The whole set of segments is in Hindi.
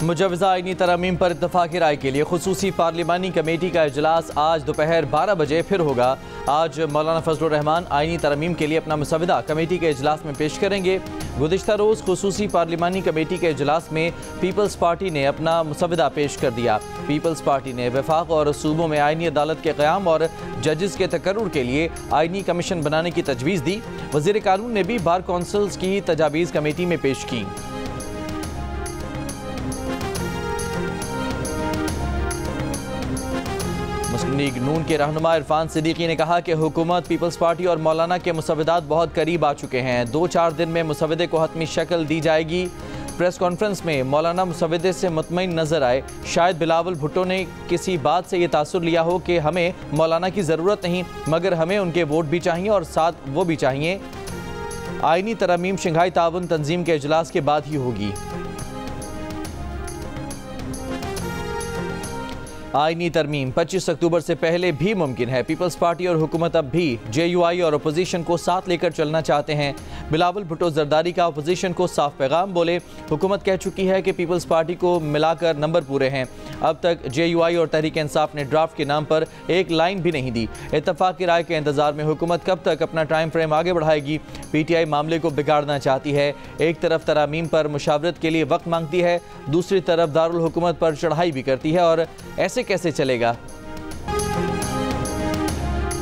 मुजवजा आईनी तरमीम पर इत्तफाक़ी राय के लिए खुसूसी पार्लिमानी कमेटी का इजलास आज दोपहर 12 बजे फिर होगा। आज मौलाना फजलुर रहमान आईनी तरमीम के लिए अपना मुसवदा कमेटी के इजलास में पेश करेंगे। गुज़िश्ता रोज़ खुसूसी पार्लिमानी कमेटी के इजलास में पीपल्स पार्टी ने अपना मुसवदा पेश कर दिया। पीपल्स पार्टी ने वफाक और सूबों में आईनी अदालत के क़याम और जजेस के तकर्रुर के लिए आईनी कमीशन बनाने की तजवीज़ दी। वज़ीर कानून ने भी बार कौंसल्स की तजावीज़ कमेटी में पेश की। मुस्लिम लीग नून के रहनुमा इरफान सिद्दीकी ने कहा कि हुकूमत, पीपल्स पार्टी और मौलाना के मुसवदात बहुत करीब आ चुके हैं। 2-4 दिन में मुसवदे को हतमी शक्ल दी जाएगी। प्रेस कॉन्फ्रेंस में मौलाना मुसवदे से मुतमईन नजर आए। शायद बिलावल भुट्टो ने किसी बात से ये तासुर लिया हो कि हमें मौलाना की ज़रूरत नहीं, मगर हमें उनके वोट भी चाहिए और साथ वो भी चाहिए। आईनी तरमीम शंघाई ताउन तंजीम के इजलास के बाद ही होगी। आईनी तरमीम 25 अक्टूबर से पहले भी मुमकिन है। पीपल्स पार्टी और हुकूमत अब भी JUI और अपोजिशन को साथ लेकर चलना चाहते हैं। बिलावल भुट्टो जरदारी का अपोजिशन को साफ पैगाम, बोले हुकूमत कह चुकी है कि पीपल्स पार्टी को मिलाकर नंबर पूरे हैं। अब तक JUI और तहरीक इंसाफ ने ड्राफ्ट के नाम पर एक लाइन भी नहीं दी। इत्तफाक की राय के इंतजार में हुकूमत कब तक अपना टाइम फ्रेम आगे बढ़ाएगी। PTI मामले को बिगाड़ना चाहती है। एक तरफ तरामीम पर मुशावरत के लिए वक्त मांगती है, दूसरी तरफ दारुल हुकूमत पर चढ़ाई भी करती है, और ऐसे कैसे चलेगा।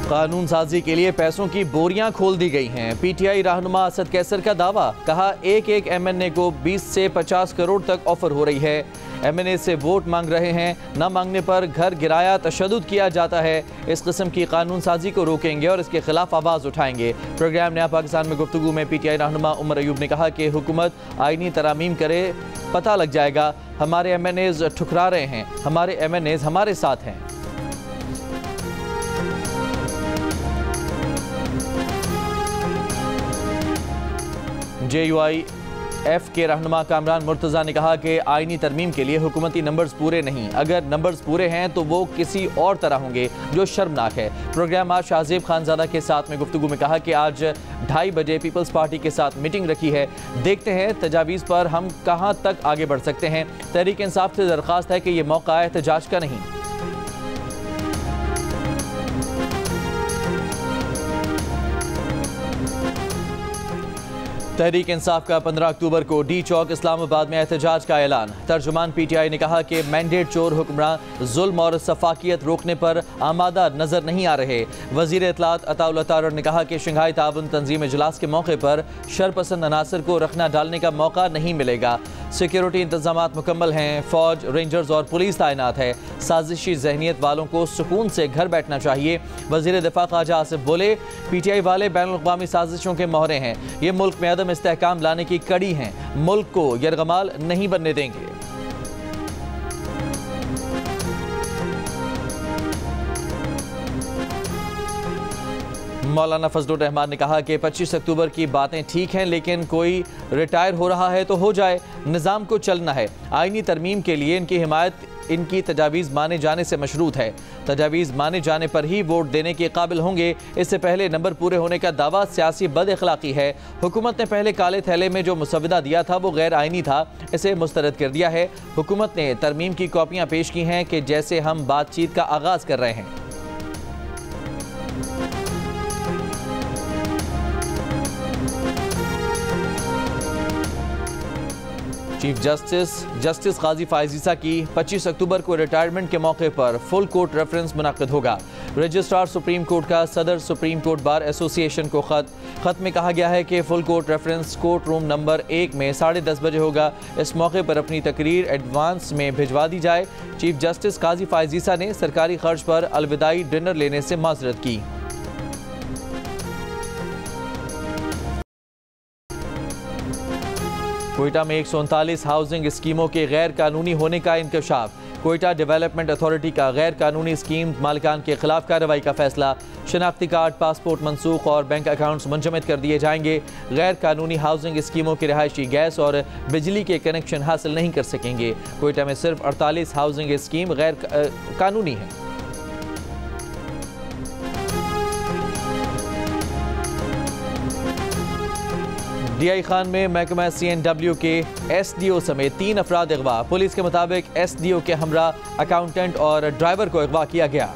कानून साजी के लिए पैसों की बोरियां खोल दी गई हैं। PTI रहनुमा असद कैसर का दावा, कहा एक MNA को 20 से 50 करोड़ तक ऑफर हो रही है। MNA से वोट मांग रहे हैं, न मांगने पर घर गिराया, तशद्दुद किया जाता है। इस किस्म की कानून साजी को रोकेंगे और इसके खिलाफ आवाज़ उठाएंगे। प्रोग्राम नया पाकिस्तान में गुफ्तगू में PTI रहनुमा उमर अयूब ने कहा कि हुकूमत आईनी तरामीम करे, पता लग जाएगा। हमारे MNAs ठुकरा रहे हैं, हमारे MNAs हमारे साथ हैं। JUI-F के रहनुमा कामरान मुर्तज़ा ने कहा कि आईनी तरमीम के लिए हुकूमती नंबर्स पूरे नहीं, अगर नंबर्स पूरे हैं तो वो किसी और तरह होंगे, जो शर्मनाक है। प्रोग्राम आज शाहजेब खानजादा के साथ में गुफ्तगू में कहा कि आज 2:30 बजे पीपल्स पार्टी के साथ मीटिंग रखी है। देखते हैं तजावीज़ पर हम कहाँ तक आगे बढ़ सकते हैं। तहरीक इंसाफ से दरख्वास्त है कि ये मौका एहतजाज का नहीं। तहरीक इंसाफ का 15 अक्टूबर को डी चौक इस्लामाबाद में एहतजाज का ऐलान। तर्जुमान PTI ने कहा कि मैंडेट चोर हुक्मरान जुल्म और सफाकियत रोकने पर आमादा नजर नहीं आ रहे। वजीर इत्तलात अताउल्लाह तारड़ ने कहा कि शंघाई ताउन तंजीम इजलास के मौके पर शरपसंद अनासर को रखना डालने का मौका नहीं मिलेगा। सिक्योरिटी इंतजामात मुकम्मल हैं, फौज, रेंजर्स और पुलिस तैनात है। साजिशी जहनीत वालों को सुकून से घर बैठना चाहिए। वजीर दिफा ख्वाजा आसिफ बोले, PTI वाले बैनुल-अक़वामी साजिशों के मोहरे हैं। ये मुल्क में अदम इस्तेहकाम लाने की कड़ी हैं, मुल्क को यरगमाल नहीं बनने देंगे। मौलाना फजलुर रहमान ने कहा कि 25 अक्टूबर की बातें ठीक हैं, लेकिन कोई रिटायर हो रहा है तो हो जाए, निज़ाम को चलना है। आईनी तरमीम के लिए इनकी हिमायत इनकी तजावीज़ माने जाने से मशरूत है। तजावीज़ माने जाने पर ही वोट देने के काबिल होंगे। इससे पहले नंबर पूरे होने का दावा सियासी बद अखलाक़ी है। हुकूमत ने पहले काले थैले में जो मुसवदा दिया था वो गैर आईनी था, इसे मुस्तरद कर दिया है। हुकूमत ने तरमीम की कॉपियाँ पेश की हैं कि जैसे हम बातचीत का आगाज़ कर रहे हैं। चीफ जस्टिस काजी फायज़ ईसा की 25 अक्टूबर को रिटायरमेंट के मौके पर फुल कोर्ट रेफरेंस मुनक़्क़िद होगा। रजिस्ट्रार सुप्रीम कोर्ट का सदर सुप्रीम कोर्ट बार एसोसिएशन को खत में कहा गया है कि full court reference court room number 1 में 10:30 बजे होगा। इस मौके पर अपनी तकरीर एडवांस में भिजवा दी जाए। चीफ जस्टिस काजी फायज़ ईसा ने सरकारी खर्च पर अलविदाई डिनर लेने से माजरत की। कोयटा में 139 हाउसिंग स्कीमों के गैर कानूनी होने का इंकशाफ। कोयटा डेवलपमेंट अथॉरिटी का गैर कानूनी स्कीम मालिकान के खिलाफ कार्रवाई का फैसला। शनाख्ती कार्ड, पासपोर्ट मनसूख और बैंक अकाउंट्स मुंजमद कर दिए जाएंगे। गैर कानूनी हाउसिंग स्कीमों के रिहायशी गैस और बिजली के कनेक्शन हासिल नहीं कर सकेंगे। कोयटा में सिर्फ 48 हाउसिंग स्कीम गैर कानूनी हैं। DI खान में महकमा CNW के SDO समेत 3 अफराद अगवा। पुलिस के मुताबिक SDO के हमरा अकाउंटेंट और ड्राइवर को अगवा किया गया।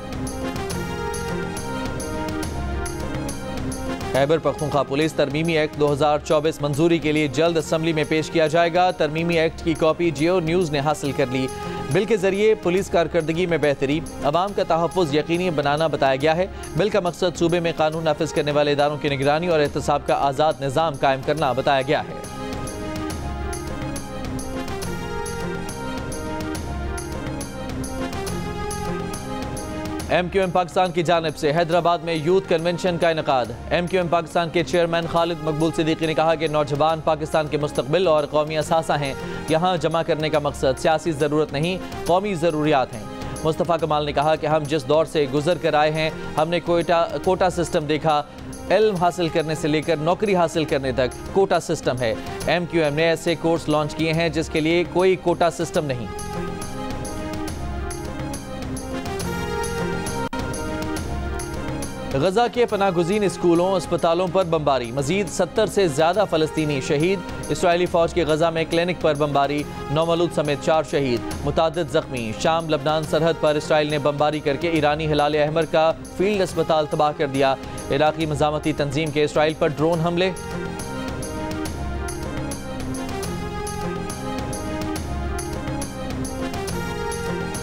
खैबर पख्तूनख्वा पुलिस तरमीमी एक्ट 2024 मंजूरी के लिए जल्द असम्बली में पेश किया जाएगा। तरमीमी एक्ट की कॉपी जियो न्यूज़ ने हासिल कर ली। बिल के जरिए पुलिस कारकर्दगी में बेहतरी, अवाम का तहफ़्फ़ुज़ यकीनी बनाना बताया गया है। बिल का मकसद सूबे में कानून नाफिज करने वाले इदारों की निगरानी और एहतसाब का आज़ाद निज़ाम कायम करना बताया गया है। MQM पाकिस्तान की जानिब से हैदराबाद में यूथ कन्वेंशन का इनेकाद। MQM पाकिस्तान के चेयरमैन खालिद मकबूल सिद्दीकी ने कहा कि नौजवान पाकिस्तान के मुस्तकबिल और कौमी असासा हैं। यहाँ जमा करने का मकसद सियासी ज़रूरत नहीं, कौमी ज़रूरियात हैं। मुस्तफ़ा कमाल ने कहा कि हम जिस दौर से गुजर कर आए हैं, हमने कोटा सिस्टम देखा। इल्म हासिल करने से लेकर नौकरी हासिल करने तक कोटा सिस्टम है। MQM ने ऐसे कोर्स लॉन्च किए हैं जिसके लिए कोई कोटा सिस्टम नहीं। गजा के पनाहगुज़ीन स्कूलों अस्पतालों पर बमबारी, मजीद 70 से ज़्यादा फ़लस्तीनी शहीद। इसराइली फ़ौज की गजा में क्लिनिक पर बमबारी, नौमलूद समेत 4 शहीद, मुतादिद ज़ख्मी। शाम लबनान सरहद पर इसराइल ने बमबारी करके ईरानी हिलाल अहमर का फील्ड अस्पताल तबाह कर दिया। इराक़ी मज़ामती तंजीम के इसराइल पर ड्रोन हमले।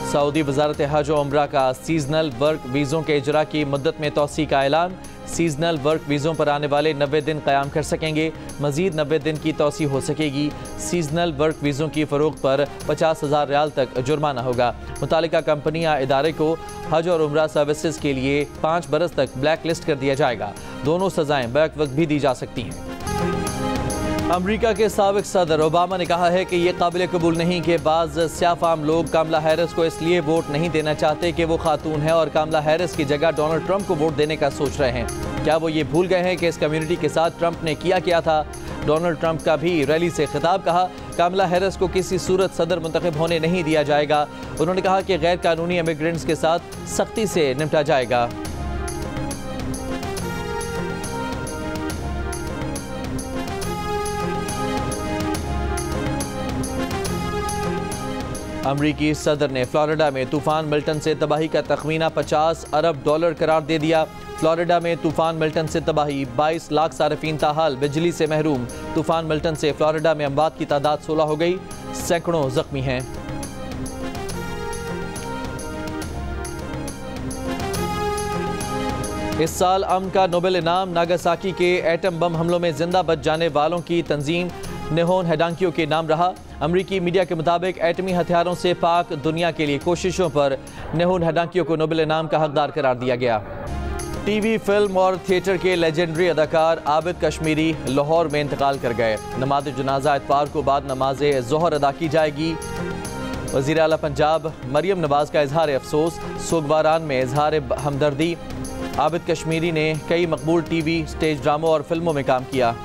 सऊदी वज़ारत हज और उम्रा का सीजनल वर्क वीज़ों के इजरा की मुद्दत में तौसी का ऐलान। सीजनल वर्क वीज़ों पर आने वाले 90 दिन क़याम कर सकेंगे, मज़ीद 90 दिन की तौसी हो सकेगी। सीजनल वर्क वीज़ों की फ़रोख्त पर 50,000 रियाल तक जुर्माना होगा। मुतालिका कंपनी या इदारे को हज और उम्रा सर्विसेज के लिए 5 बरस तक ब्लैक लिस्ट कर दिया जाएगा। दोनों सज़ाएँ बैक वक्त भी दी जा सकती हैं। अमरीका के साबिक सदर ओबामा ने कहा है कि यह काबिल कबूल नहीं कि बाज़ स्याफ़ाम लोग कमला हैरिस को इसलिए वोट नहीं देना चाहते कि वो खातून है और कमला हैरिस की जगह डोनाल्ड ट्रंप को वोट देने का सोच रहे हैं। क्या वो ये भूल गए हैं कि इस कम्युनिटी के साथ ट्रंप ने किया था। डोनाल्ड ट्रंप का भी रैली से खिताब कहा, कमला हैरिस को किसी सूरत सदर मुंतखब होने नहीं दिया जाएगा। उन्होंने कहा कि गैर कानूनी इमिग्रेंट्स के साथ सख्ती से निपटा जाएगा। अमरीकी सदर ने फ्लोरिडा में तूफान मिल्टन से तबाही का तखमीना $50 अरब करार दे दिया। फ्लोरिडा में तूफान मिल्टन से तबाही, 22 लाख सार्फिन ताहाल बिजली से महरूम। तूफान मिल्टन से फ्लोरिडा में अमवात की तादाद 16 हो गई, सैकड़ों जख्मी हैं। इस साल अमन का नोबेल इनाम नागासाकी के एटम बम हमलों में जिंदा बच जाने वालों की तंजीम निहोन हेडांकियो के नाम रहा। अमरीकी मीडिया के मुताबिक एटमी हथियारों से पाक दुनिया के लिए कोशिशों पर निहोन हेडांकियो को नोबेल इनाम का हकदार करार दिया गया। टीवी, फिल्म और थिएटर के लेजेंडरी अदाकार आबिद कश्मीरी लाहौर में इंतकाल कर गए। नमाज जनाजा इतवार को बाद नमाज ज़ोहर अदा की जाएगी। वज़ीर आला पंजाब मरियम नवाज का इजहार अफसोस, सोगवारान में इजहार हमदर्दी। आबिद कश्मीरी ने कई मकबूल टीवी, स्टेज ड्रामों और फिल्मों में काम किया।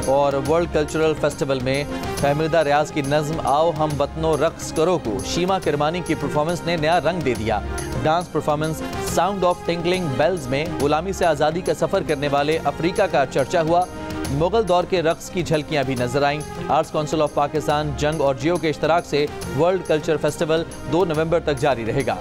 और वर्ल्ड कल्चरल फेस्टिवल में फहमिदा रियाज की नज़्म आओ हम वतनो रक्स करो को शीमा किरमानी की परफॉर्मेंस ने नया रंग दे दिया। Dance performance sound of tinkling bells में गुलामी से आज़ादी का सफ़र करने वाले अफ्रीका का चर्चा हुआ। मुगल दौर के रक्स की झलकियां भी नजर आईं। आर्ट्स काउंसिल ऑफ पाकिस्तान, जंग और जियो के इश्तराक से वर्ल्ड कल्चर फेस्टिवल 2 नवंबर तक जारी रहेगा।